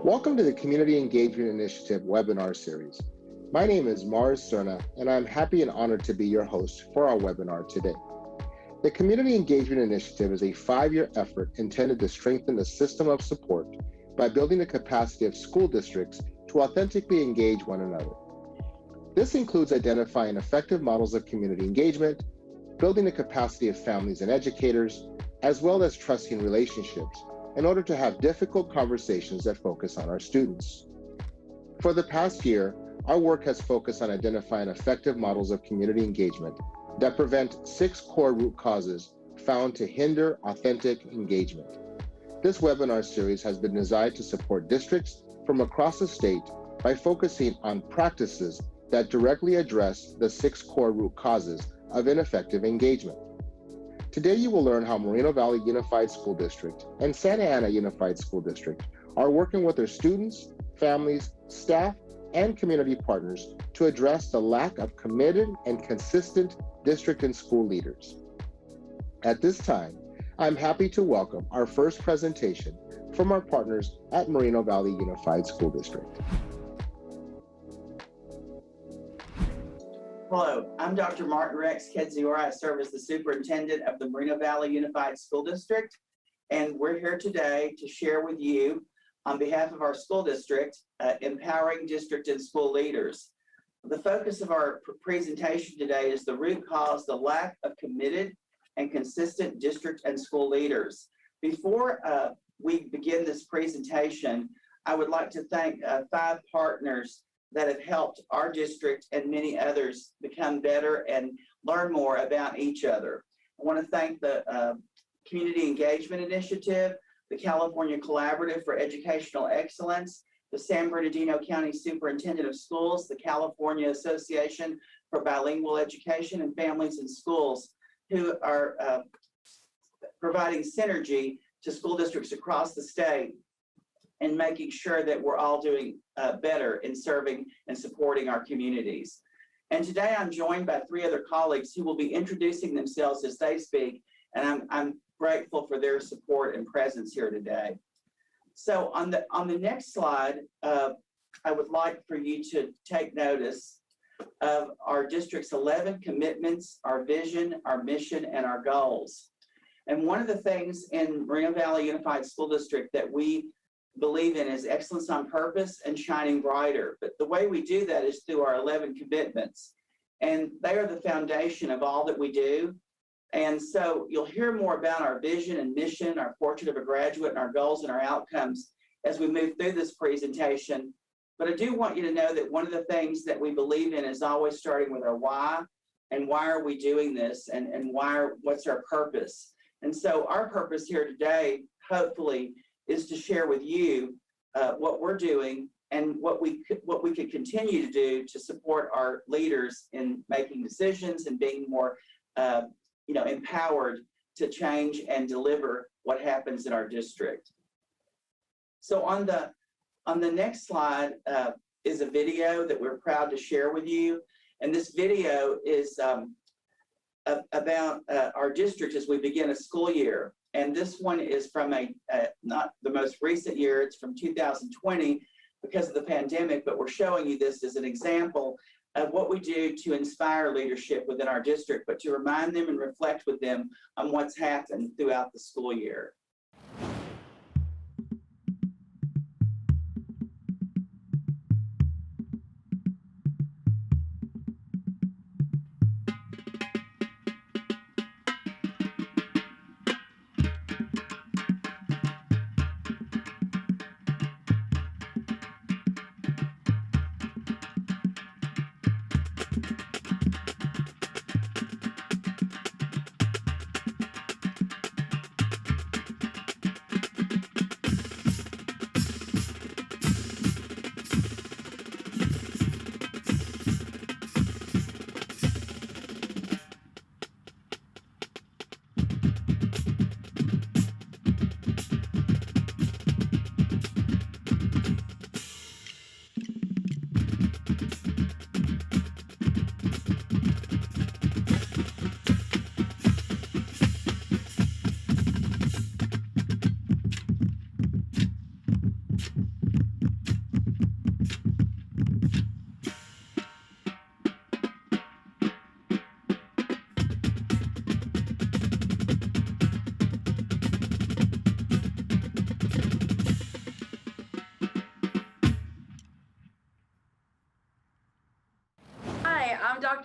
Welcome to the Community Engagement Initiative webinar series. My name is Mars Cerna, and I'm happy and honored to be your host for our webinar today. The Community Engagement Initiative is a 5-year effort intended to strengthen the system of support by building the capacity of school districts to authentically engage one another. This includes identifying effective models of community engagement, building the capacity of families and educators, as well as trusting relationships in order to have difficult conversations that focus on our students. For the past year, our work has focused on identifying effective models of community engagement that prevent 6 core root causes found to hinder authentic engagement. This webinar series has been designed to support districts from across the state by focusing on practices that directly address the 6 core root causes of ineffective engagement. Today, you will learn how Moreno Valley Unified School District and Santa Ana Unified School District are working with their students, families, staff, and community partners to address the lack of committed and consistent district and school leaders. At this time, I'm happy to welcome our first presentation from our partners at Moreno Valley Unified School District. Hello, I'm Dr. Martin Rex Kedziora. I serve as the superintendent of the Moreno Valley Unified School District, and we're here today to share with you, on behalf of our school district, empowering district and school leaders. The focus of our presentation today is the root cause, the lack of committed and consistent district and school leaders. Before we begin this presentation, I would like to thank 5 partners that have helped our district and many others become better and learn more about each other. I want to thank the Community Engagement Initiative, the California Collaborative for Educational Excellence, the San Bernardino County Superintendent of Schools, the California Association for Bilingual Education and Families in Schools, who are providing synergy to school districts across the state and making sure that we're all doing better in serving and supporting our communities. And today I'm joined by 3 other colleagues who will be introducing themselves as they speak, and I'm grateful for their support and presence here today. So on the next slide, I would like for you to take notice of our district's 11 commitments, our vision, our mission, and our goals. And one of the things in Moreno Valley Unified School District that we believe in is excellence on purpose and shining brighter. But the way we do that is through our 11 commitments. And they are the foundation of all that we do. And so you'll hear more about our vision and mission, our portrait of a graduate, and our goals and our outcomes as we move through this presentation. But I do want you to know that one of the things that we believe in is always starting with our why, and why are we doing this, and what's our purpose. And so our purpose here today, hopefully, is to share with you what we're doing and what we could continue to do to support our leaders in making decisions and being more empowered to change and deliver what happens in our district. So on the next slide is a video that we're proud to share with you. And this video is about our district as we begin a school year. And this one is from not the most recent year, it's from 2020 because of the pandemic, but we're showing you this as an example of what we do to inspire leadership within our district, but to remind them and reflect with them on what's happened throughout the school year.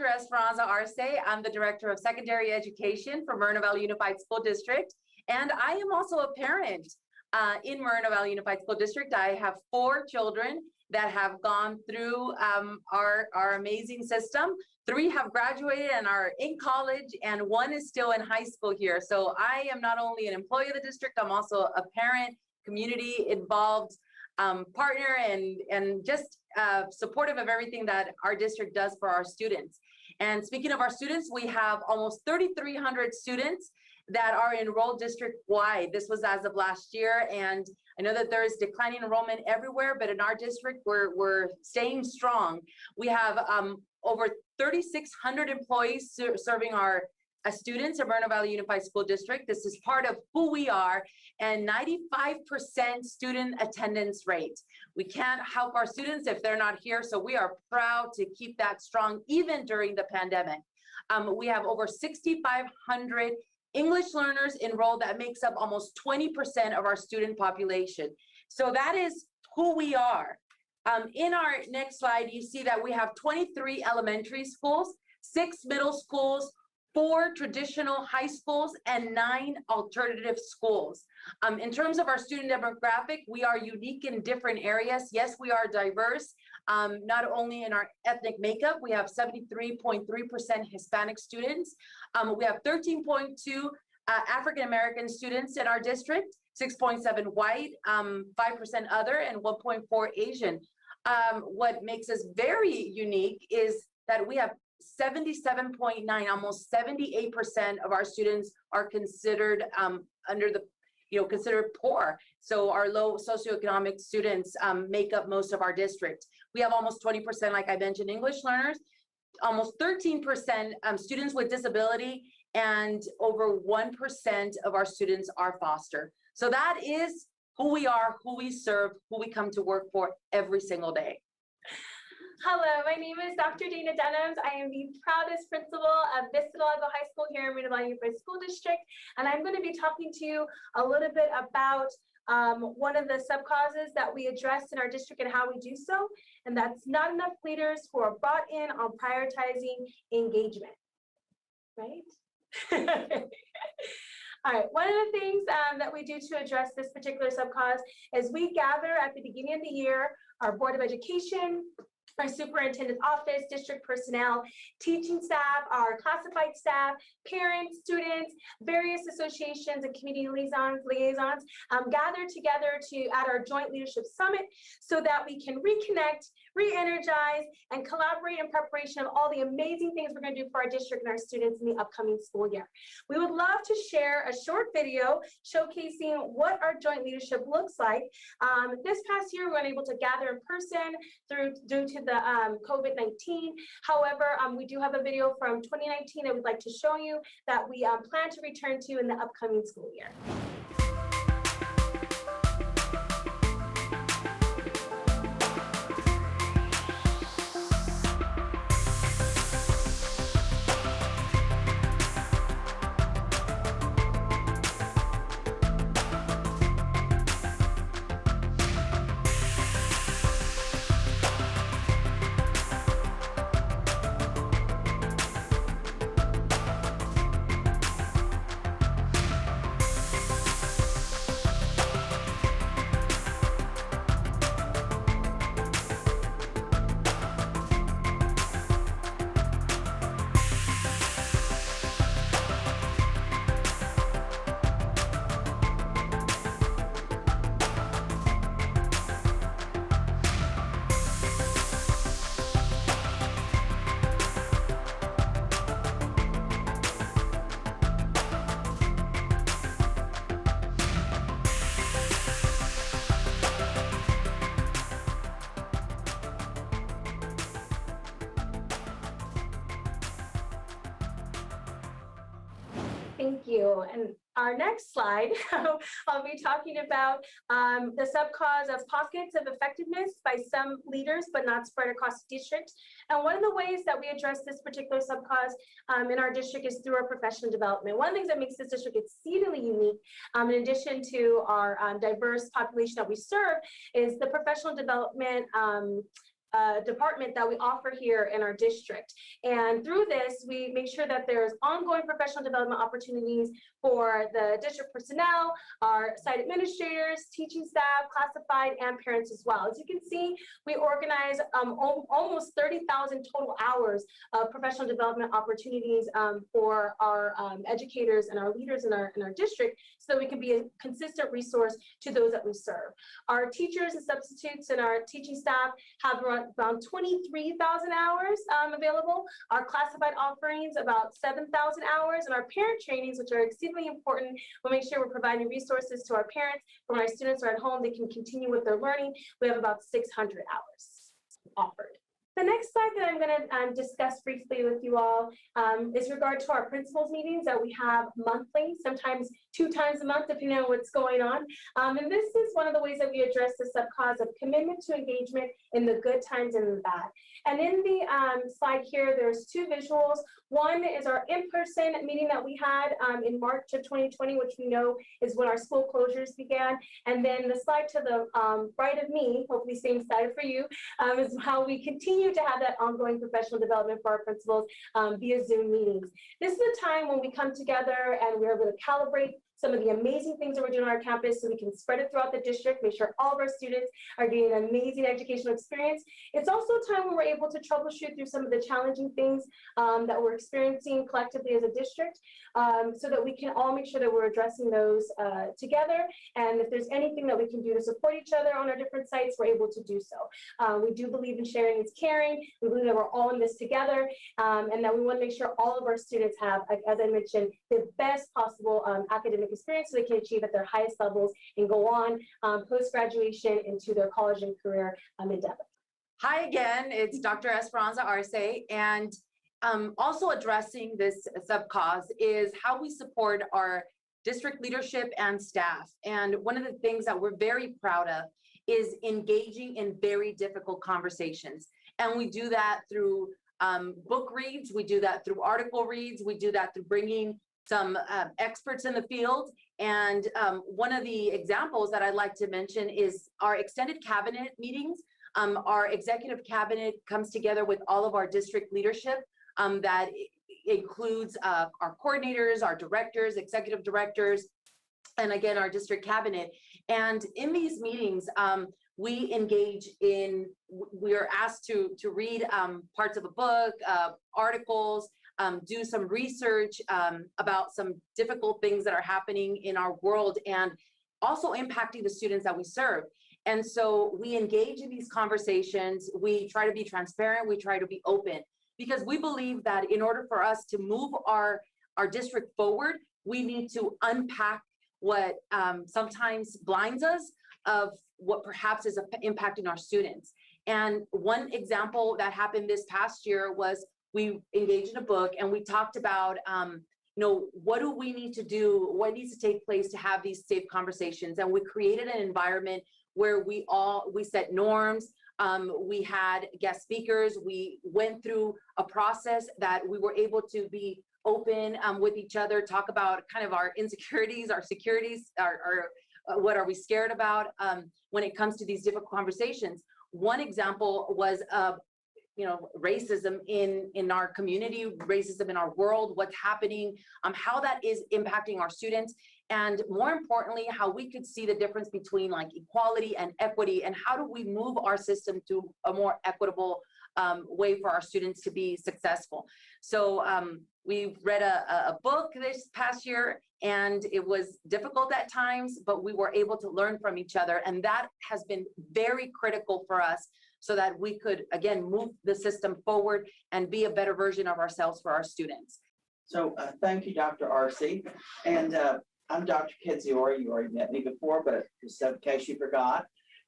Dr. Esperanza Arce. I'm the Director of Secondary Education for Moreno Valley Unified School District, and I am also a parent in Moreno Valley Unified School District. I have 4 children that have gone through our amazing system. 3 have graduated and are in college, and 1 is still in high school here. So I am not only an employee of the district, I'm also a parent, community involved partner, and just supportive of everything that our district does for our students. And speaking of our students, we have almost 3,300 students that are enrolled district-wide. This was as of last year, and I know that there is declining enrollment everywhere, but in our district, we're staying strong. We have over 3,600 employees serving our students at Moreno Valley Unified School District. This is part of who we are, and 95% student attendance rate. We can't help our students if they're not here, so we are proud to keep that strong even during the pandemic. We have over 6,500 English learners enrolled. That makes up almost 20% of our student population. So that is who we are. In our next slide, you see that we have 23 elementary schools, 6 middle schools, 4 traditional high schools, and 9 alternative schools. In terms of our student demographic, we are unique in different areas. Yes, we are diverse, not only in our ethnic makeup. We have 73.3% Hispanic students. We have 13.2 African-American students in our district, 6.7 white, 5% other, and 1.4 Asian. What makes us very unique is that we have 77.9, almost 78% of our students are considered considered poor. So our low socioeconomic students make up most of our district. We have almost 20%, like I mentioned, English learners, almost 13% students with disability, and over 1% of our students are foster. So that is who we are, who we serve, who we come to work for every single day. Hello, my name is Dr. Dana Denhams. I am the proudest principal of Vista Del Lago High School here in Moreno Valley Unified School District, and I'm going to be talking to you a little bit about one of the sub-causes that we address in our district and how we do so, and that's not enough leaders who are brought in on prioritizing engagement, right? All right, one of the things that we do to address this particular sub-cause is we gather at the beginning of the year our Board of Education, our superintendent's office, district personnel, teaching staff, our classified staff, parents, students, various associations and community liaisons gather together at our joint leadership summit so that we can reconnect, re-energize, and collaborate in preparation of all the amazing things we're going to do for our district and our students in the upcoming school year. We would love to share a short video showcasing what our joint leadership looks like. This past year, we weren't able to gather in person due to the COVID-19. However, we do have a video from 2019 that we'd like to show you that we plan to return to in the upcoming school year. Thank you. And our next slide, I'll be talking about the sub-cause of pockets of effectiveness by some leaders, but not spread across the district. And one of the ways that we address this particular sub-cause in our district is through our professional development. One of the things that makes this district exceedingly unique, in addition to our diverse population that we serve, is the professional development department that we offer here in our district. And through this, we make sure that there's ongoing professional development opportunities for the district personnel, our site administrators, teaching staff, classified, and parents as well. As you can see, we organize almost 30,000 total hours of professional development opportunities for our educators and our leaders in our district, so that we can be a consistent resource to those that we serve. Our teachers and substitutes and our teaching staff have around 23,000 hours available. Our classified offerings, about 7,000 hours, and our parent trainings, which are exceedingly important. We'll make sure we're providing resources to our parents. When our students are at home, they can continue with their learning. We have about 600 hours offered. The next slide that I'm going to discuss briefly with you all is regard to our principals meetings that we have monthly, sometimes 2 times a month, depending on what's going on. And this is one of the ways that we address the subcause of commitment to engagement in the good times and the bad. And in the slide here, there's 2 visuals. One is our in-person meeting that we had in March of 2020, which we know is when our school closures began. And then the slide to the right of me, hopefully same side for you, is how we continue to have that ongoing professional development for our principals via Zoom meetings. This is a time when we come together and we're able to calibrate some of the amazing things that we're doing on our campus so we can spread it throughout the district, make sure all of our students are getting an amazing educational experience. It's also a time when we're able to troubleshoot through some of the challenging things that we're experiencing collectively as a district, so that we can all make sure that we're addressing those together. And if there's anything that we can do to support each other on our different sites, we're able to do so. We do believe in sharing is caring. We believe that we're all in this together, and that we want to make sure all of our students have, as I mentioned, the best possible academic experience so they can achieve at their highest levels and go on post-graduation into their college and career endeavor. Hi again, it's Dr. Esperanza Arce, and also addressing this subcause is how we support our district leadership and staff. And one of the things that we're very proud of is engaging in very difficult conversations. And we do that through book reads, we do that through article reads, we do that through bringing some experts in the field. And one of the examples that I'd like to mention is our extended cabinet meetings. Our executive cabinet comes together with all of our district leadership that includes our coordinators, our directors, executive directors, and again, our district cabinet. And in these meetings, we engage in, we are asked to read parts of a book, articles, do some research about some difficult things that are happening in our world and also impacting the students that we serve. And so we engage in these conversations. We try to be transparent. We try to be open, because we believe that in order for us to move our district forward, we need to unpack what sometimes blinds us of what perhaps is impacting our students. And one example that happened this past year was we engaged in a book and we talked about, what do we need to do? What needs to take place to have these safe conversations? And we created an environment where we set norms. We had guest speakers. We went through a process that we were able to be open with each other, talk about kind of our insecurities, our securities, our what are we scared about when it comes to these difficult conversations. One example was racism in our community, racism in our world, what's happening, how that is impacting our students, and more importantly, how we could see the difference between like equality and equity, and how do we move our system to a more equitable way for our students to be successful. So we read a book this past year, and it was difficult at times, but we were able to learn from each other, and that has been very critical for us, so that we could, again, move the system forward and be a better version of ourselves for our students. So thank you, Dr. Arce. And I'm Dr. Kedziora. You already met me before, but just in case you forgot.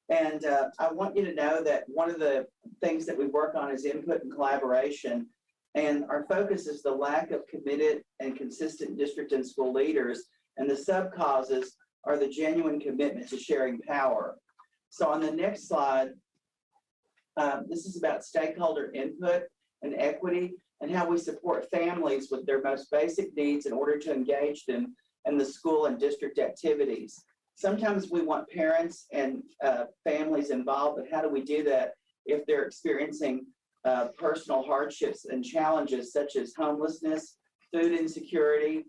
And I want you to know that one of the things that we work on is input and collaboration. And our focus is the lack of committed and consistent district and school leaders. And the sub-causes are the genuine commitment to sharing power. So on the next slide, this is about stakeholder input and equity and how we support families with their most basic needs in order to engage them in the school and district activities. Sometimes we want parents and families involved, but how do we do that if they're experiencing personal hardships and challenges such as homelessness, food insecurity,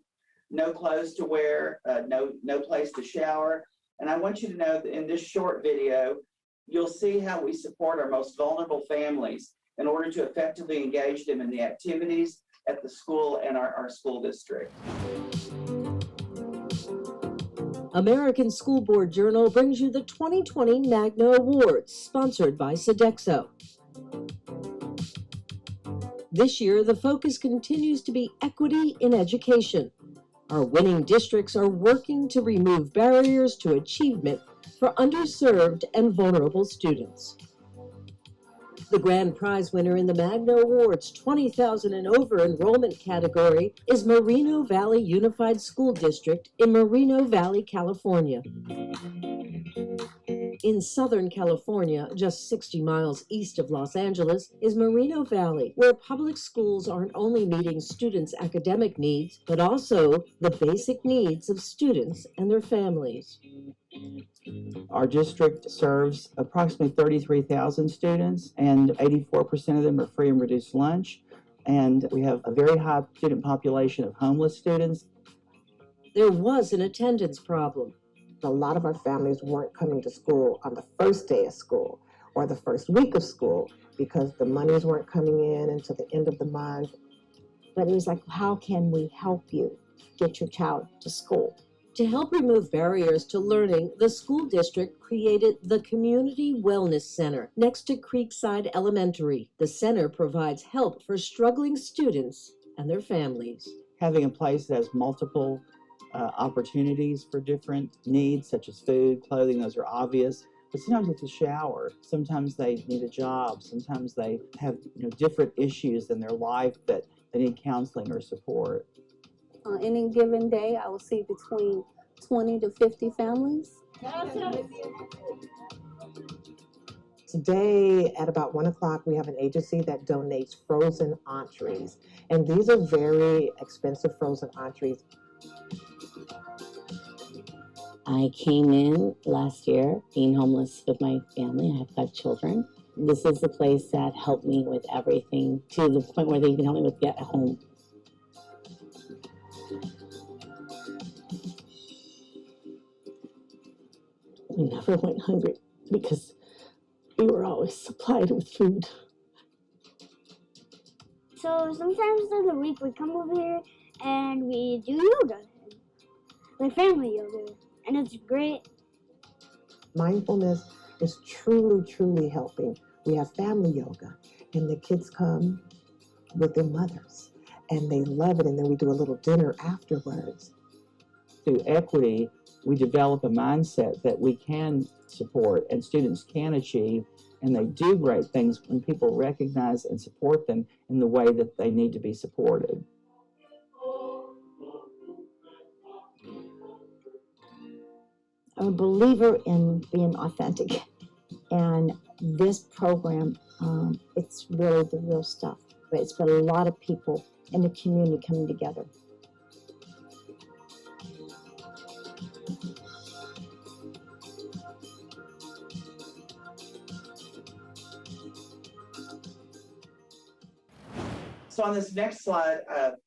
no clothes to wear, no place to shower. And I want you to know that in this short video, you'll see how we support our most vulnerable families in order to effectively engage them in the activities at the school and our school district. American School Board Journal brings you the 2020 Magna Awards, sponsored by Sodexo. This year, the focus continues to be equity in education. Our winning districts are working to remove barriers to achievement for underserved and vulnerable students. The grand prize winner in the Magna Awards 20,000 and over enrollment category is Moreno Valley Unified School District in Moreno Valley, California. In Southern California, just 60 miles east of Los Angeles, is Moreno Valley, where public schools aren't only meeting students' academic needs, but also the basic needs of students and their families. Our district serves approximately 33,000 students, and 84% of them are free and reduced lunch. And we have a very high student population of homeless students. There was an attendance problem. A lot of our families weren't coming to school on the first day of school or the first week of school because the monies weren't coming in until the end of the month. But it was like, how can we help you get your child to school? To help remove barriers to learning, the school district created the Community Wellness Center next to Creekside Elementary. The center provides help for struggling students and their families. Having a place that has multiple opportunities for different needs, such as food, clothing, those are obvious. But sometimes it's a shower. Sometimes they need a job. Sometimes they have different issues in their life that they need counseling or support. On any given day, I will see between 20 to 50 families. Today at about 1 o'clock, we have an agency that donates frozen entrees. And these are very expensive frozen entrees. I came in last year being homeless with my family. I have 5 children. This is the place that helped me with everything to the point where they even helped me with get home. We never went hungry because we were always supplied with food. So sometimes during the week we come over here and we do yoga, like family yoga, and it's great. Mindfulness is truly, truly helping. We have family yoga, and the kids come with their mothers, and they love it, and then we do a little dinner afterwards. Through equity, we develop a mindset that we can support and students can achieve, and they do great things when people recognize and support them in the way that they need to be supported. I'm a believer in being authentic, and this program, it's really the real stuff. But it's been a lot of people in the community coming together. So on this next slide,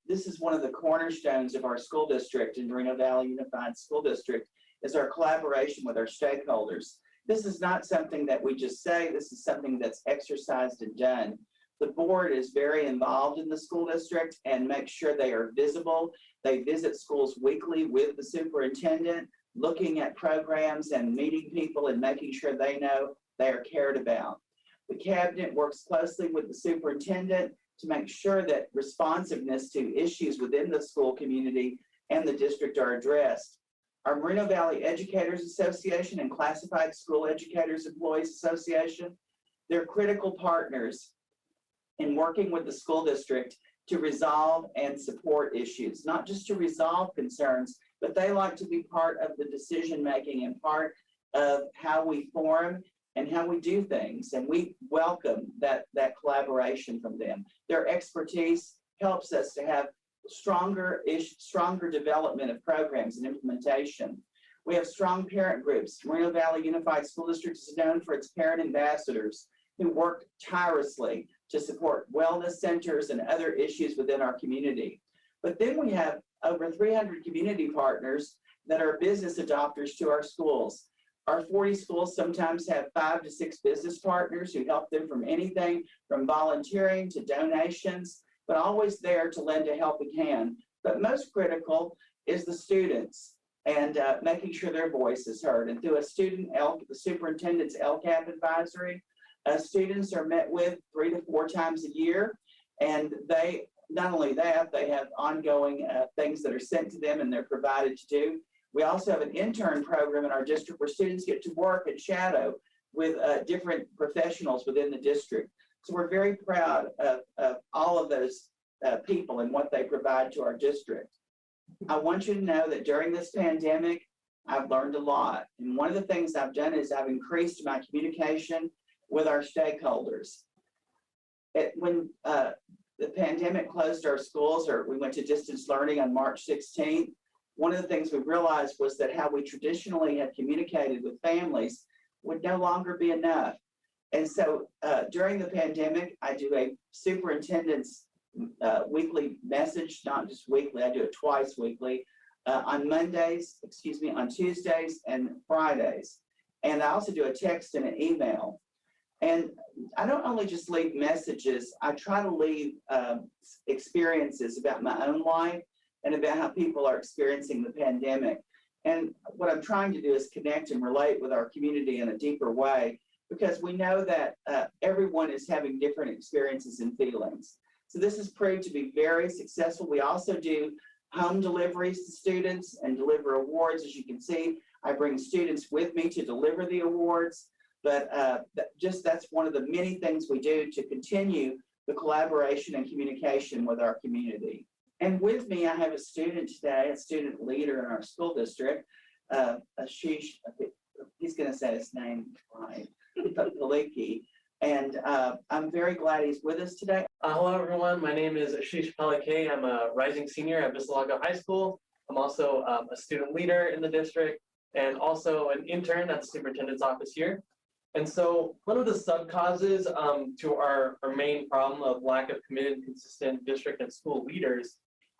this is one of the cornerstones of our school district in Moreno Valley Unified School District, is our collaboration with our stakeholders. This is not something that we just say, this is something that's exercised and done. The board is very involved in the school district and makes sure they are visible. They visit schools weekly with the superintendent, looking at programs and meeting people and making sure they know they are cared about. The cabinet works closely with the superintendent to make sure that responsiveness to issues within the school community and the district are addressed. Our Moreno Valley Educators Association and Classified School Educators Employees Association, they're critical partners in working with the school district to resolve and support issues, not just to resolve concerns, but they like to be part of the decision-making and part of how we form and how we do things. And we welcome that collaboration from them. Their expertise helps us to have stronger development of programs and implementation. We have strong parent groups. Moreno Valley Unified School District is known for its parent ambassadors. who work tirelessly to support wellness centers and other issues within our community. But then we have over 300 community partners that are business adopters to our schools. Our 40 schools sometimes have 5 to 6 business partners who help them from anything from volunteering to donations, but always there to lend a helping hand. But most critical is the students and making sure their voice is heard. And through a the superintendent's LCAP advisory, students are met with 3 to 4 times a year. And they, not only that, they have ongoing things that are sent to them and they're provided to do. We also have an intern program in our district where students get to work and shadow with different professionals within the district. So we're very proud of all of those people and what they provide to our district. I want you to know that during this pandemic, I've learned a lot. And one of the things I've done is I've increased my communication with our stakeholders. When the pandemic closed our schools, or we went to distance learning on March 16th, one of the things we realized was that how we traditionally had communicated with families would no longer be enough. And so during the pandemic, I do a superintendent's weekly message, not just weekly, I do it twice weekly, on Tuesdays and Fridays. And I also do a text and an email. And I don't only just leave messages, I try to leave experiences about my own life and about how people are experiencing the pandemic. And what I'm trying to do is connect and relate with our community in a deeper way, because we know that everyone is having different experiences and feelings. So this has proved to be very successful. We also do home deliveries to students and deliver awards. As you can see, I bring students with me to deliver the awards, but that's one of the many things we do to continue the collaboration and communication with our community. And with me, I have a student today, a student leader in our school district, Ashish, he's gonna say his name right, Paliki. And I'm very glad he's with us today. Hello, everyone. My name is Ashish Palake. I'm a rising senior at Bisalaga High School. I'm also a student leader in the district and also an intern at the superintendent's office here. And so one of the sub-causes to our main problem of lack of committed and consistent district and school leaders,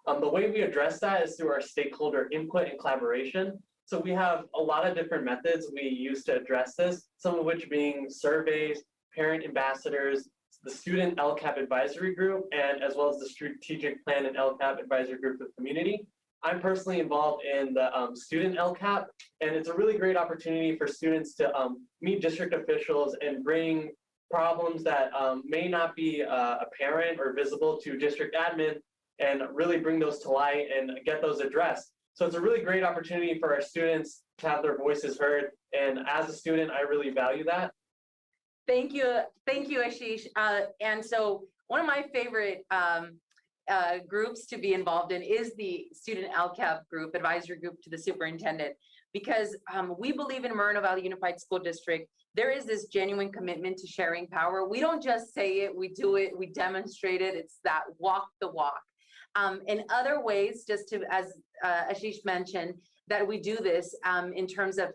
the way we address that is through our stakeholder input and collaboration. So we have a lot of different methods we use to address this, some of which being surveys, parent ambassadors, the student LCAP advisory group, and as well as the strategic plan and LCAP advisory group with community. I'm personally involved in the student LCAP, and it's a really great opportunity for students to meet district officials and bring problems that may not be apparent or visible to district admin, and really bring those to light and get those addressed. So it's a really great opportunity for our students to have their voices heard. And as a student, I really value that. Thank you, Ashish. And so one of my favorite groups to be involved in is the student LCAP group, advisory group to the superintendent, because we believe in Moreno Valley Unified School District. There is this genuine commitment to sharing power. We don't just say it, we do it, we demonstrate it. It's that walk the walk. In other ways, just to, as Ashish mentioned, that we do this in terms of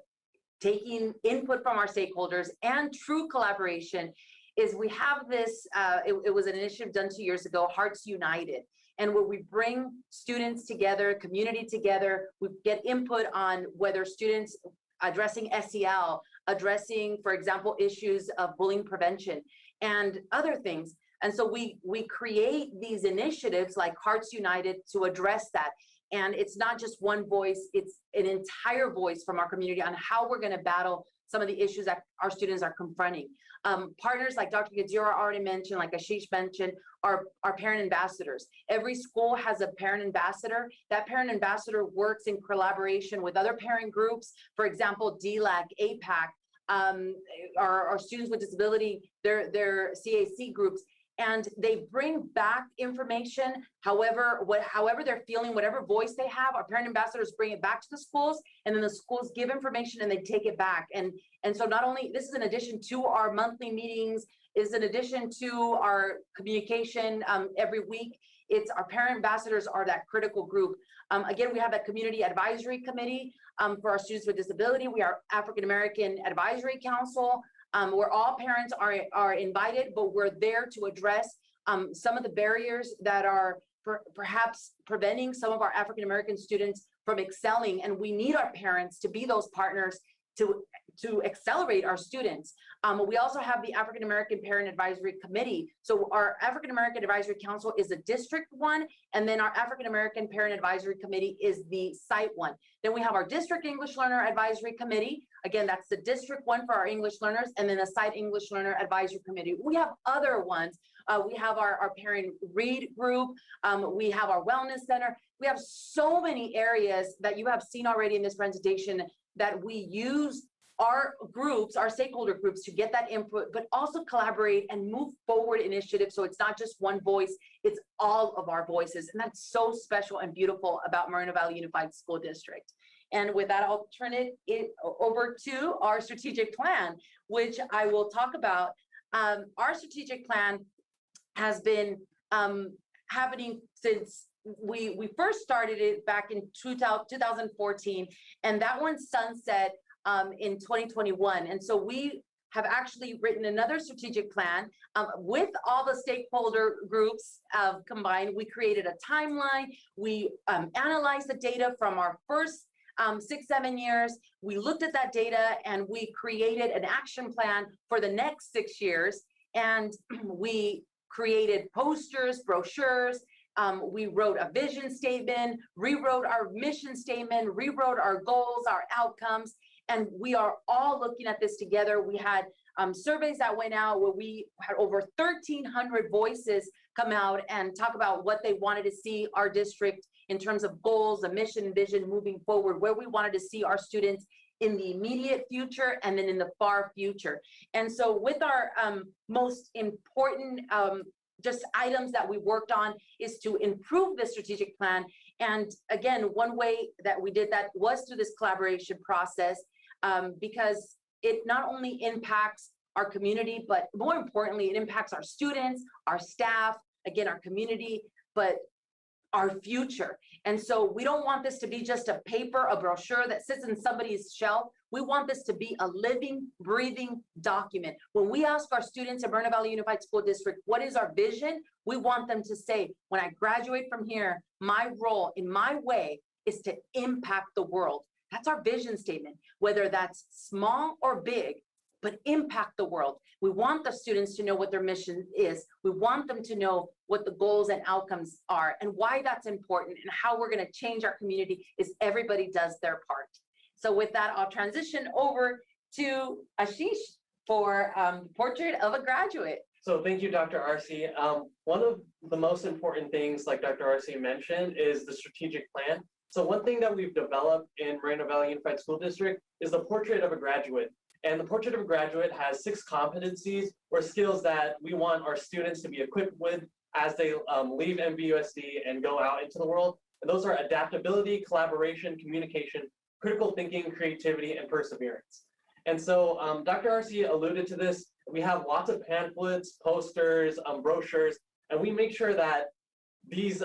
taking input from our stakeholders and true collaboration, is we have this, it was an initiative done 2 years ago, Hearts United, and where we bring students together, community together, we get input on whether students addressing SEL, addressing, for example, issues of bullying prevention and other things. And so we create these initiatives like Hearts United to address that. And it's not just one voice, it's an entire voice from our community on how we're gonna battle some of the issues that our students are confronting. Partners like Dr. Gadzura already mentioned, like Ashish mentioned, are parent ambassadors. Every school has a parent ambassador. That parent ambassador works in collaboration with other parent groups, for example, DLAC, APAC, our students with disability, their CAC groups, and they bring back information, however they're feeling, whatever voice they have, our parent ambassadors bring it back to the schools, and then the schools give information and they take it back. And so not only, this is in addition to our monthly meetings, is in addition to our communication every week, it's our parent ambassadors are that critical group. Again, we have a community advisory committee for our students with disability. We are African American Advisory Council. where all parents are invited, but we're there to address some of the barriers that are perhaps preventing some of our African-American students from excelling. And we need our parents to be those partners to accelerate our students. We also have the African-American Parent Advisory Committee. So our African-American Advisory Council is a district one, and then our African-American Parent Advisory Committee is the site one. Then we have our District English Learner Advisory Committee. Again, that's the district one for our English learners, and then the site English Learner Advisory Committee. We have other ones. We have our Parent Read group. We have our Wellness Center. We have so many areas that you have seen already in this presentation that we use our groups, our stakeholder groups, to get that input, but also collaborate and move forward initiatives. So it's not just one voice, it's all of our voices. And that's so special and beautiful about Moreno Valley Unified School District. And with that, I'll turn it over to our strategic plan, which I will talk about. Our strategic plan has been happening since we first started it back in 2014, and that one sunset in 2021. And so we have actually written another strategic plan with all the stakeholder groups combined. We created a timeline. We analyzed the data from our first 6-7 years. We looked at that data and we created an action plan for the next 6 years. And we created posters, brochures. We wrote a vision statement, rewrote our mission statement, rewrote our goals, our outcomes, and we are all looking at this together. We had surveys that went out where we had over 1,300 voices come out and talk about what they wanted to see our district in terms of goals, a mission, vision moving forward, where we wanted to see our students in the immediate future and then in the far future. And so with our most important just items that we worked on is to improve the strategic plan. And again, one way that we did that was through this collaboration process, because it not only impacts our community, but more importantly, it impacts our students, our staff, again, our community, but our future. And so we don't want this to be just a paper, a brochure that sits in somebody's shelf. We want this to be a living, breathing document. When we ask our students at Moreno Valley Unified School District, what is our vision? We want them to say, when I graduate from here, my role in my way is to impact the world. That's our vision statement, whether that's small or big, but impact the world. We want the students to know what their mission is. We want them to know what the goals and outcomes are and why that's important, and how we're going to change our community is everybody does their part. So with that, I'll transition over to Ashish for Portrait of a Graduate. So thank you, Dr. Arce. One of the most important things, like Dr. Arce mentioned, is the strategic plan. So one thing that we've developed in Moreno Valley Unified School District is the Portrait of a Graduate. And the Portrait of a Graduate has 6 competencies or skills that we want our students to be equipped with as they leave MVUSD and go out into the world. And those are adaptability, collaboration, communication, critical thinking, creativity, and perseverance. And so Dr. Arce alluded to this. We have lots of pamphlets, posters, brochures, and we make sure that these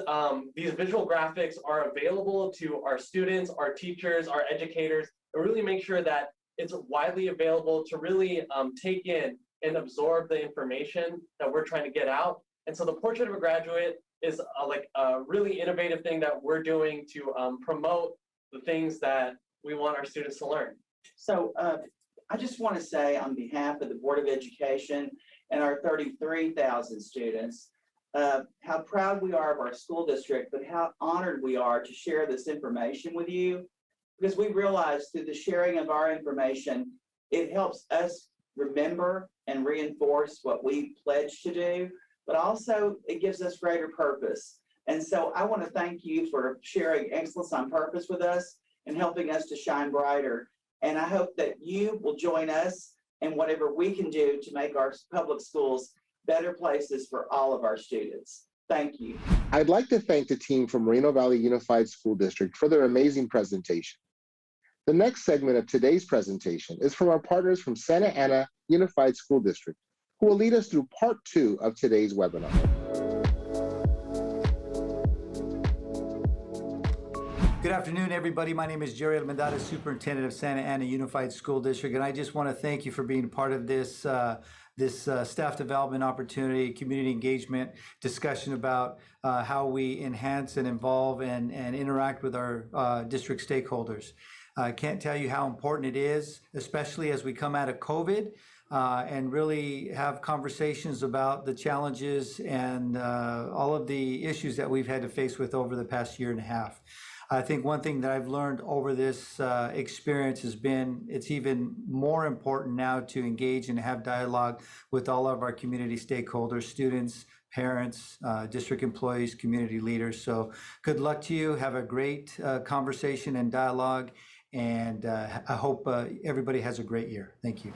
visual graphics are available to our students, our teachers, our educators, and really make sure that it's widely available to really take in and absorb the information that we're trying to get out. And so the Portrait of a Graduate is like a really innovative thing that we're doing to promote the things that we want our students to learn. So I just want to say on behalf of the Board of Education and our 33,000 students, how proud we are of our school district, but how honored we are to share this information with you, because we realize through the sharing of our information, it helps us remember and reinforce what we pledge to do, but also it gives us greater purpose. And so I want to thank you for sharing Excellence on Purpose with us and helping us to shine brighter. And I hope that you will join us in whatever we can do to make our public schools better places for all of our students. Thank you. I'd like to thank the team from Moreno Valley Unified School District for their amazing presentation. The next segment of today's presentation is from our partners from Santa Ana Unified School District, who will lead us through part 2 of today's webinar. Good afternoon, everybody. My name is Jerry Almendada, Superintendent of Santa Ana Unified School District, and I just want to thank you for being part of this staff development opportunity, community engagement discussion about how we enhance and involve and interact with our district stakeholders. I can't tell you how important it is, especially as we come out of COVID, and really have conversations about the challenges and all of the issues that we've had to face with over the past year and a half. I think one thing that I've learned over this experience has been it's even more important now to engage and have dialogue with all of our community stakeholders, students, parents, district employees, community leaders. So good luck to you. Have a great conversation and dialogue. And I hope everybody has a great year. Thank you.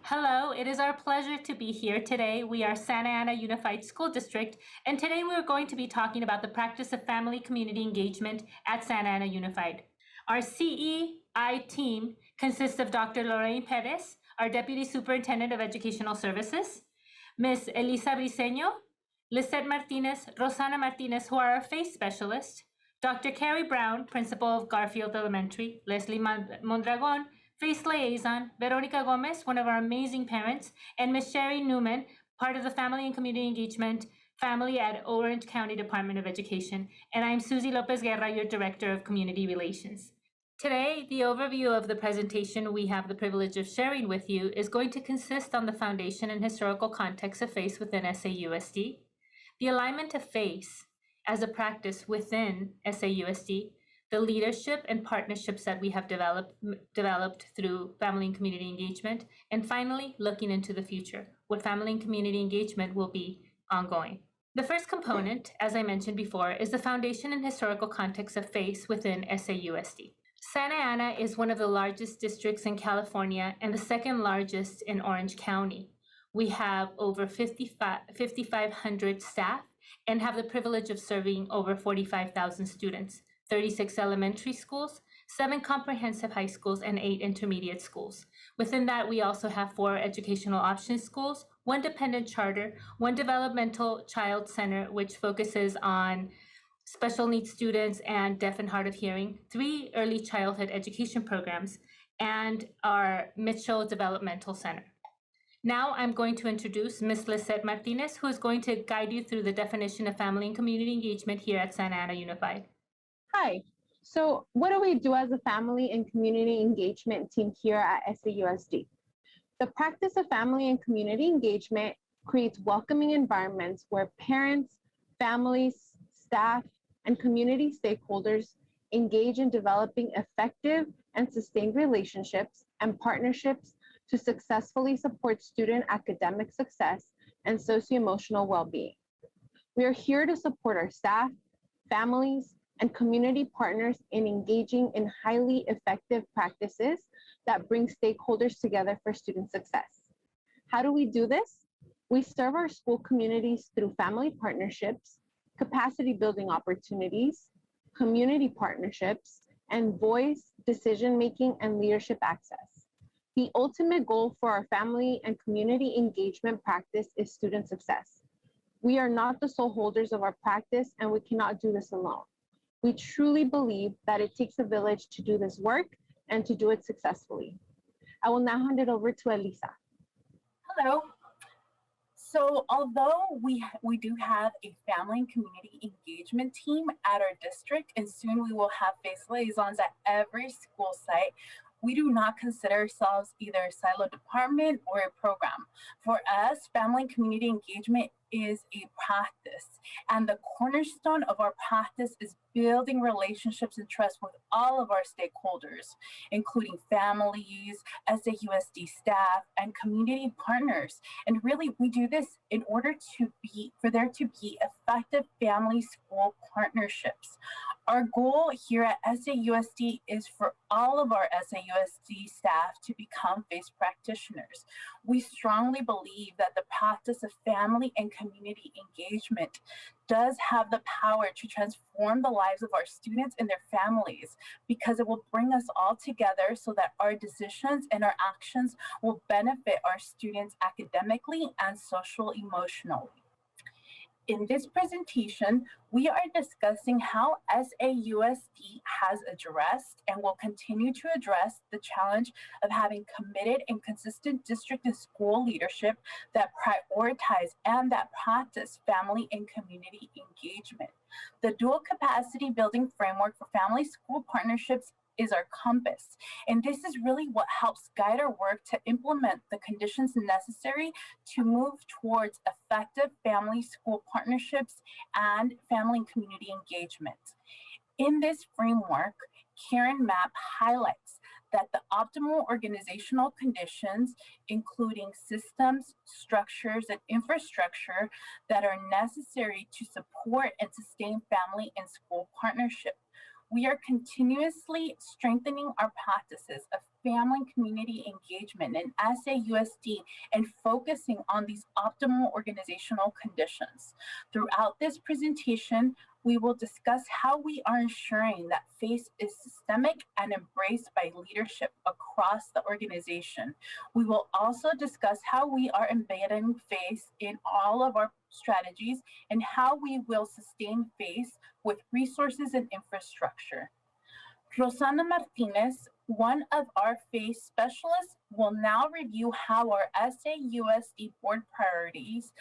Hello, it is our pleasure to be here today. We are Santa Ana Unified School District, and today we're going to be talking about the practice of family community engagement at Santa Ana Unified. Our CEI team consists of Dr. Lorraine Perez, our Deputy Superintendent of Educational Services, Ms. Elisa Briceño, Lisette Martinez, Rosana Martinez, who are our FACE specialists, Dr. Carrie Brown, Principal of Garfield Elementary, Leslie Mondragon, FACE Liaison, Veronica Gomez, one of our amazing parents, and Ms. Sherry Newman, part of the Family and Community Engagement family at Orange County Department of Education. And I'm Susie Lopez Guerra, your Director of Community Relations. Today, the overview of the presentation we have the privilege of sharing with you is going to consist on the foundation and historical context of FACE within SAUSD, the alignment of FACE as a practice within SAUSD, the leadership and partnerships that we have developed through family and community engagement, and finally, looking into the future, what family and community engagement will be ongoing. The first component, as I mentioned before, is the foundation and historical context of FACE within SAUSD. Santa Ana is one of the largest districts in California and the second largest in Orange County. We have over 5,500 staff and have the privilege of serving over 45,000 students. 36 elementary schools, 7 comprehensive high schools, and 8 intermediate schools. Within that, we also have 4 educational option schools, 1 dependent charter, 1 developmental child center, which focuses on special needs students and deaf and hard of hearing, 3 early childhood education programs, and our Mitchell Developmental Center. Now I'm going to introduce Ms. Lisette Martinez, who is going to guide you through the definition of family and community engagement here at Santa Ana Unified. Hi. So what do we do as a family and community engagement team here at SAUSD? The practice of family and community engagement creates welcoming environments where parents, families, staff, and community stakeholders engage in developing effective and sustained relationships and partnerships to successfully support student academic success and socio-emotional well-being. We are here to support our staff, families, and community partners in engaging in highly effective practices that bring stakeholders together for student success. How do we do this? We serve our school communities through family partnerships, capacity building opportunities, community partnerships, and voice, decision-making, and leadership access. The ultimate goal for our family and community engagement practice is student success. We are not the sole holders of our practice, and we cannot do this alone. We truly believe that it takes a village to do this work and to do it successfully. I will now hand it over to Elisa. Hello. So although we do have a family and community engagement team at our district, and soon we will have FACE liaisons at every school site, we do not consider ourselves either a siloed department or a program. For us, family and community engagement is a practice, and the cornerstone of our practice is building relationships and trust with all of our stakeholders, including families, SAUSD staff, and community partners. And really, we do this in order for there to be effective family-school partnerships. Our goal here at SAUSD is for all of our SAUSD staff to become FACE practitioners. We strongly believe that the practice of family and community engagement does have the power to transform the lives of our students and their families, because it will bring us all together so that our decisions and our actions will benefit our students academically and social emotionally. In this presentation, we are discussing how SAUSD has addressed and will continue to address the challenge of having committed and consistent district and school leadership that prioritize and that practice family and community engagement. The dual capacity building framework for family school partnerships is our compass. And this is really what helps guide our work to implement the conditions necessary to move towards effective family school partnerships and family and community engagement. In this framework, Karen Mapp highlights that the optimal organizational conditions, including systems, structures, and infrastructure that are necessary to support and sustain family and school partnership. We are continuously strengthening our practices of family and community engagement in SAUSD and focusing on these optimal organizational conditions. Throughout this presentation, we will discuss how we are ensuring that FACE is systemic and embraced by leadership across the organization. We will also discuss how we are embedding FACE in all of our strategies and how we will sustain FACE with resources and infrastructure. Rosana Martinez, one of our FACE specialists, will now review how our SAUSD board priorities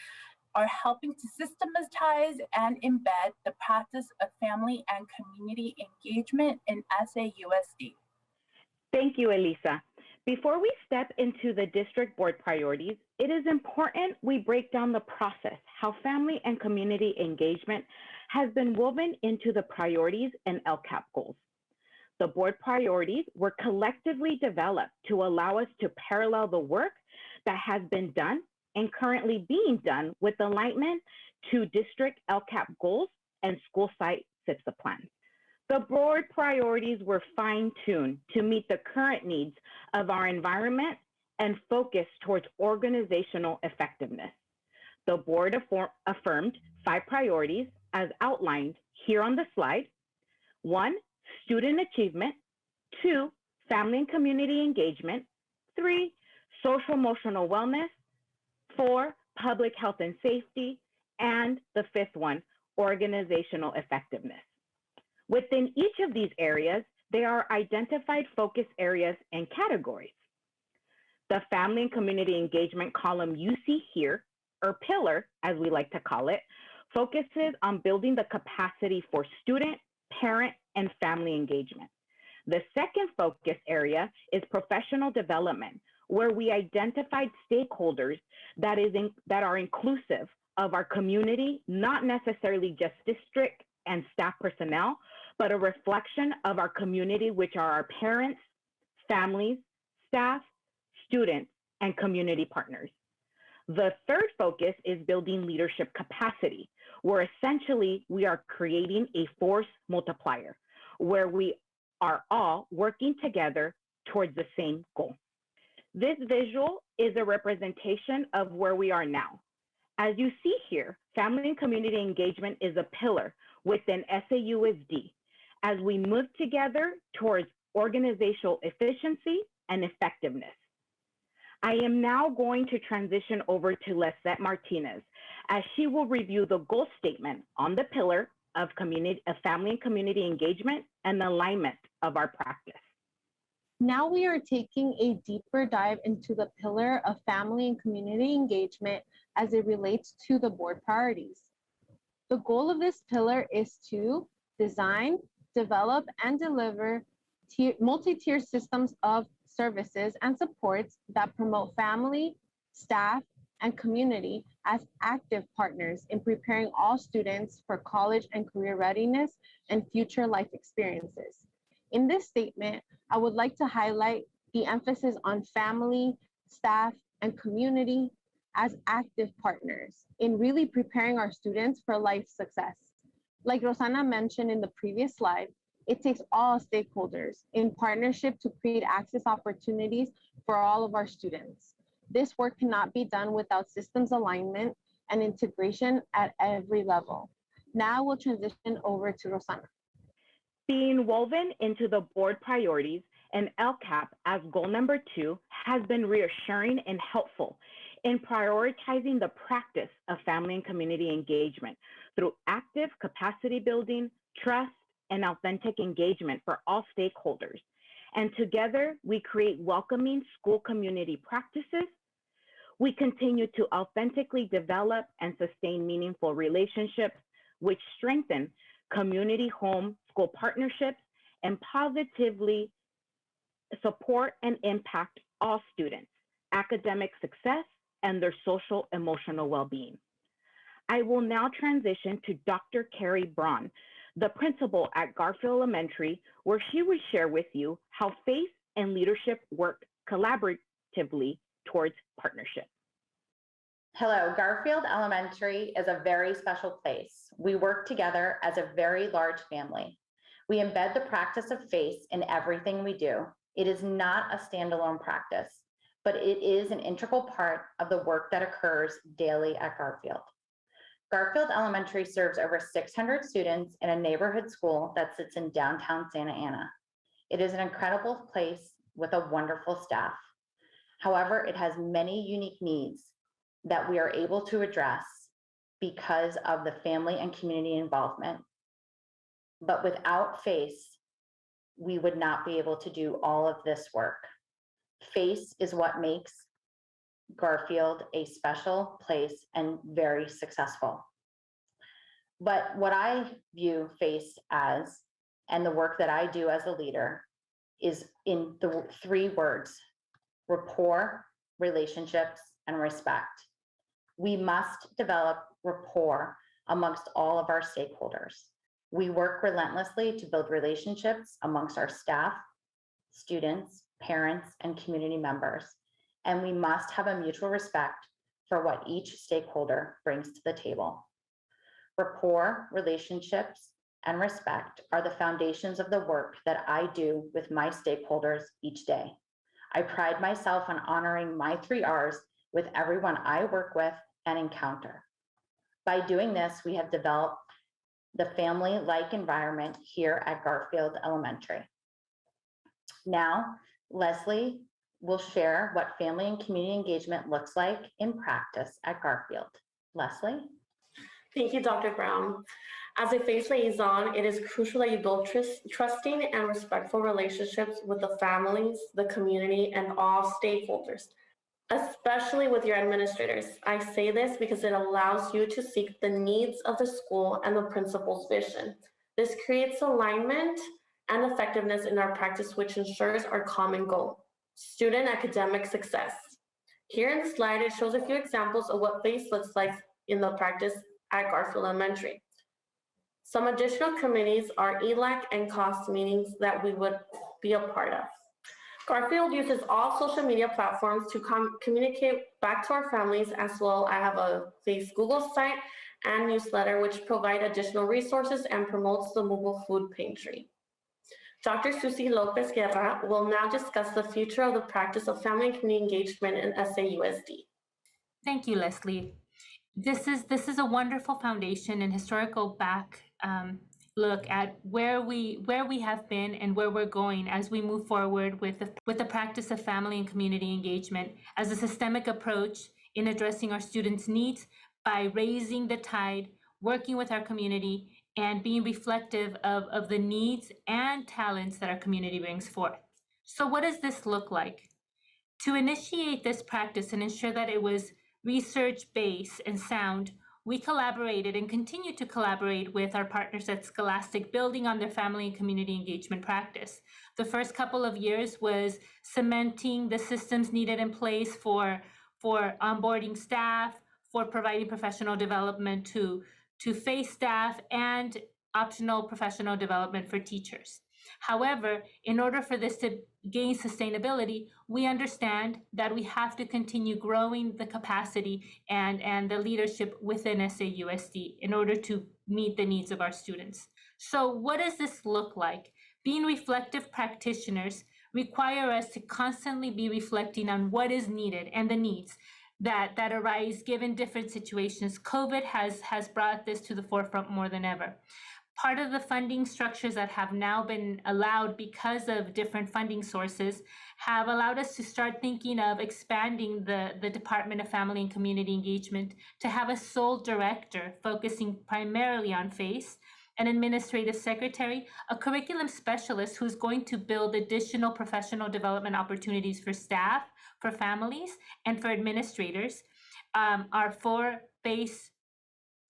are helping to systematize and embed the practice of family and community engagement in SAUSD. Thank you, Elisa. Before we step into the district board priorities, it is important we break down the process, how family and community engagement has been woven into the priorities and LCAP goals. The board priorities were collectively developed to allow us to parallel the work that has been done and currently being done with alignment to district LCAP goals and school site SIPSA plans. The board priorities were fine-tuned to meet the current needs of our environment and focus towards organizational effectiveness. The board affirmed 5 priorities as outlined here on the slide. 1, student achievement. 2, family and community engagement. 3, social emotional wellness. 4, public health and safety. And the 5th one, organizational effectiveness. Within each of these areas, there are identified focus areas and categories. The family and community engagement column you see here, or pillar, as we like to call it, focuses on building the capacity for student, parent, and family engagement. The second focus area is professional development, where we identified stakeholders that are inclusive of our community, not necessarily just district and staff personnel, but a reflection of our community, which are our parents, families, staff, students, and community partners. The third focus is building leadership capacity, where essentially we are creating a force multiplier, where we are all working together towards the same goal. This visual is a representation of where we are now. As you see here, family and community engagement is a pillar within SAUSD as we move together towards organizational efficiency and effectiveness. I am now going to transition over to Lisette Martinez as she will review the goal statement on the pillar of family and community engagement and the alignment of our practice. Now we are taking a deeper dive into the pillar of family and community engagement as it relates to the board priorities. The goal of this pillar is to design, develop, and deliver multi-tier systems of services and supports that promote family, staff, and community as active partners in preparing all students for college and career readiness and future life experiences. In this statement, I would like to highlight the emphasis on family, staff, and community as active partners in really preparing our students for life success. Like Rosana mentioned in the previous slide, it takes all stakeholders in partnership to create access opportunities for all of our students. This work cannot be done without systems alignment and integration at every level. Now we'll transition over to Rosana. Being woven into the board priorities and LCAP as goal number 2 has been reassuring and helpful in prioritizing the practice of family and community engagement through active capacity building, trust, and authentic engagement for all stakeholders. And together, we create welcoming school community practices. We continue to authentically develop and sustain meaningful relationships, which strengthen community home school partnerships and positively support and impact all students, academic success, and their social emotional well-being. I will now transition to Dr. Carrie Braun, the principal at Garfield Elementary, where she will share with you how faith and leadership work collaboratively towards partnership. Hello, Garfield Elementary is a very special place. We work together as a very large family. We embed the practice of faith in everything we do. It is not a standalone practice, but it is an integral part of the work that occurs daily at Garfield. Garfield Elementary serves over 600 students in a neighborhood school that sits in downtown Santa Ana. It is an incredible place with a wonderful staff. However, it has many unique needs that we are able to address because of the family and community involvement. But without FACE, we would not be able to do all of this work. FACE is what makes Garfield a special place and very successful. But what I view FACE as, and the work that I do as a leader, is in the 3 words: rapport, relationships, and respect. We must develop rapport amongst all of our stakeholders. We work relentlessly to build relationships amongst our staff, students, parents, and community members. And we must have a mutual respect for what each stakeholder brings to the table. Rapport, relationships, and respect are the foundations of the work that I do with my stakeholders each day. I pride myself on honoring my 3 R's with everyone I work with and encounter. By doing this, we have developed the family-like environment here at Garfield Elementary. Now, Leslie will share what family and community engagement looks like in practice at Garfield. Leslie? Thank you, Dr. Brown. As a FACE liaison, it is crucial that you build trusting and respectful relationships with the families, the community, and all stakeholders, especially with your administrators. I say this because it allows you to seek the needs of the school and the principal's vision. This creates alignment and effectiveness in our practice, which ensures our common goal: student academic success. Here in the slide, it shows a few examples of what FACE looks like in the practice at Garfield Elementary. Some additional committees are ELAC and COST meetings that we would be a part of. Garfield uses all social media platforms to communicate back to our families as well. I have a FACE Google site and newsletter, which provide additional resources and promotes the mobile food pantry. Dr. Susie Lopez Guerra will now discuss the future of the practice of family and community engagement in SAUSD. Thank you, Leslie. This is a wonderful foundation and historical look at where we have been and where we're going as we move forward with the practice of family and community engagement as a systemic approach in addressing our students' needs by raising the tide, working with our community, and being reflective of the needs and talents that our community brings forth. So what does this look like? To initiate this practice and ensure that it was research-based and sound, we collaborated and continue to collaborate with our partners at Scholastic, building on their family and community engagement practice. The first couple of years was cementing the systems needed in place for onboarding staff, for providing professional development to FACE staff, and optional professional development for teachers. However, in order for this to gain sustainability, we understand that we have to continue growing the capacity and the leadership within SAUSD in order to meet the needs of our students. So what does this look like? Being reflective practitioners require us to constantly be reflecting on what is needed and the needs that arise given different situations. COVID has brought this to the forefront more than ever. part of the funding structures that have now been allowed because of different funding sources have allowed us to start thinking of expanding the Department of Family and Community Engagement to have a sole director focusing primarily on FACE, an administrative secretary, a curriculum specialist who's going to build additional professional development opportunities for staff, for families, and for administrators. Our 4 FACE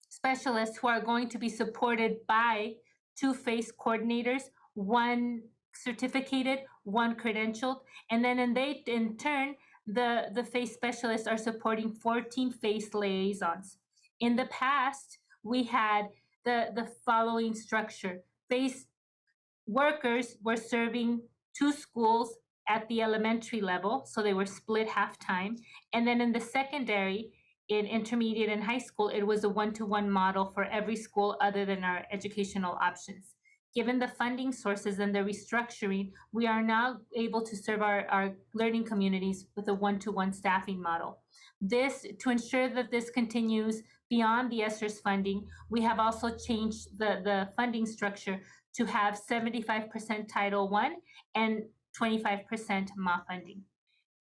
specialists who are going to be supported by 2 FACE coordinators, 1 certificated, 1 credentialed, and then in turn, the FACE specialists are supporting 14 FACE liaisons. In the past, we had the following structure. FACE workers were serving 2 schools at the elementary level, so they were split half-time. And then in the secondary, in intermediate and high school, it was a 1-to-1 model for every school other than our educational options. Given the funding sources and the restructuring, we are now able to serve our learning communities with a 1-to-1 staffing model. To ensure that this continues beyond the ESSER's funding, we have also changed the funding structure to have 75% Title I and 25% MA funding.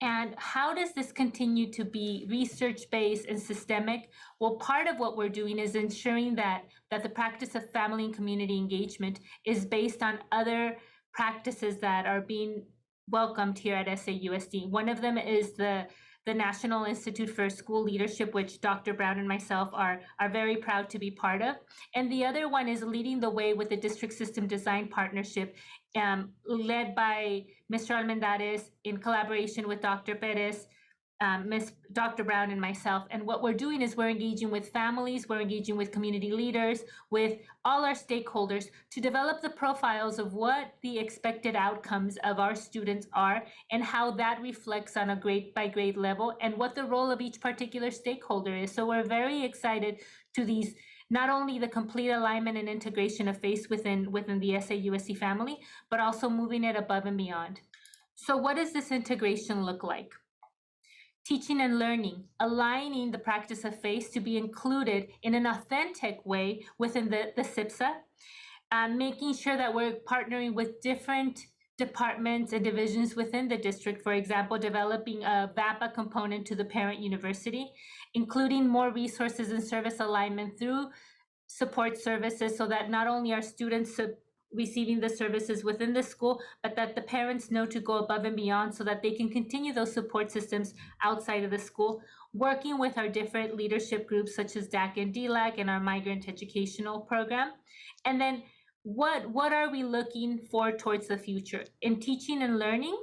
And how does this continue to be research-based and systemic? Well, part of what we're doing is ensuring that the practice of family and community engagement is based on other practices that are being welcomed here at SAUSD. One of them is the National Institute for School Leadership, which Dr. Brown and myself are very proud to be part of. And the other one is leading the way with the District System Design Partnership, led by Mr. Almendares in collaboration with Dr. Perez, Dr. Brown and myself. And what we're doing is we're engaging with families, we're engaging with community leaders, with all our stakeholders to develop the profiles of what the expected outcomes of our students are and how that reflects on a grade by grade level and what the role of each particular stakeholder is. So we're very excited to these, not only the complete alignment and integration of FACE within the SAUSD family, but also moving it above and beyond. So what does this integration look like? Teaching and learning, aligning the practice of FACE to be included in an authentic way within the SIPSA, making sure that we're partnering with different departments and divisions within the district, for example, developing a VAPA component to the parent university, including more resources and service alignment through support services so that not only are students receiving the services within the school, but that the parents know to go above and beyond so that they can continue those support systems outside of the school, working with our different leadership groups such as DAC and DLAC and our migrant educational program. And then what are we looking for towards the future? In teaching and learning,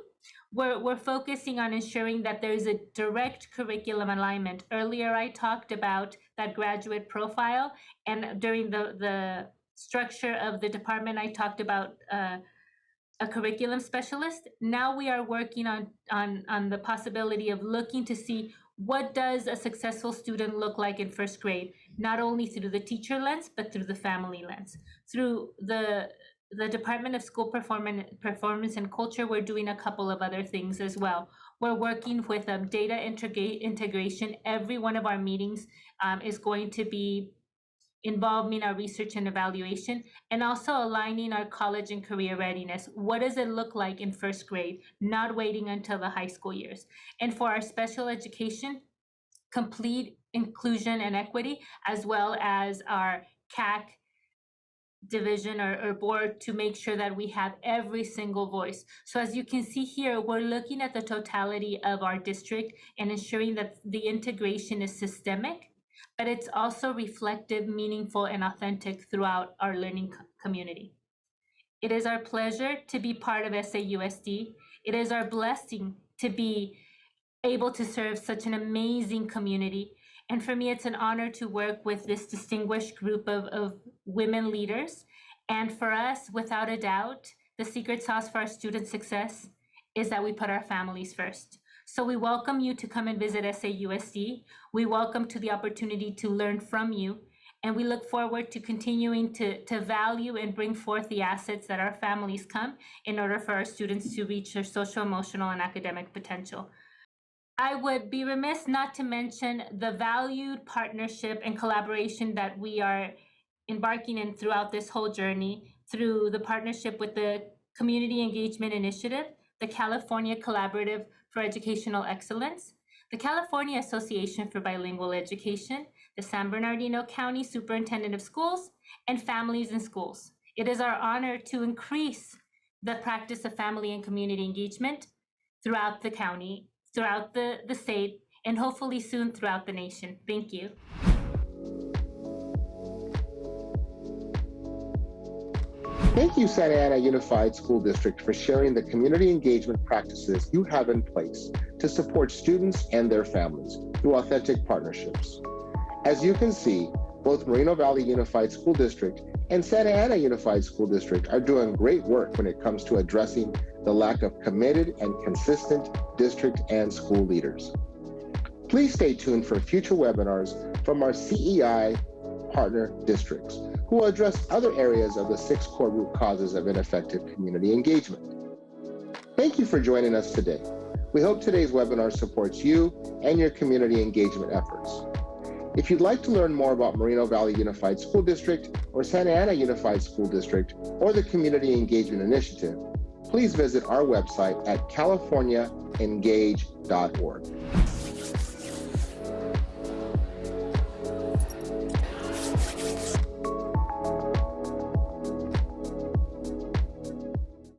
we're focusing on ensuring that there's a direct curriculum alignment. Earlier, I talked about that graduate profile, and during the structure of the department, I talked about a curriculum specialist. Now we are working on the possibility of looking to see what does a successful student look like in first grade, not only through the teacher lens, but through the family lens. Through the Department of School Performance and Culture, we're doing a couple of other things as well. We're working with data integration. Every one of our meetings is going to be involving our research and evaluation, and also aligning our college and career readiness. What does it look like in first grade, not waiting until the high school years? And for our special education, complete inclusion and equity, as well as our CAC division or board to make sure that we have every single voice. So as you can see here, we're looking at the totality of our district and ensuring that the integration is systemic, but it's also reflective, meaningful, and authentic throughout our learning community. It is our pleasure to be part of SAUSD. It is our blessing to be able to serve such an amazing community. And for me, it's an honor to work with this distinguished group of women leaders. And for us, without a doubt, the secret sauce for our student success is that we put our families first. So we welcome you to come and visit SAUSD. We welcome to the opportunity to learn from you. And we look forward to continuing to value and bring forth the assets that our families come in order for our students to reach their social, emotional, and academic potential. I would be remiss not to mention the valued partnership and collaboration that we are embarking in throughout this whole journey through the partnership with the Community Engagement Initiative, the California Collaborative for Educational Excellence, the California Association for Bilingual Education, the San Bernardino County Superintendent of Schools, and Families in Schools. It is our honor to increase the practice of family and community engagement throughout the county, throughout the state, and hopefully soon throughout the nation. Thank you. Thank you, Santa Ana Unified School District, for sharing the community engagement practices you have in place to support students and their families through authentic partnerships. As you can see, both Moreno Valley Unified School District and Santa Ana Unified School District are doing great work when it comes to addressing the lack of committed and consistent district and school leaders. Please stay tuned for future webinars from our CEI partner districts, who will address other areas of the 6 core root causes of ineffective community engagement. Thank you for joining us today. We hope today's webinar supports you and your community engagement efforts. If you'd like to learn more about Moreno Valley Unified School District or Santa Ana Unified School District or the Community Engagement Initiative, please visit our website at californiaengage.org.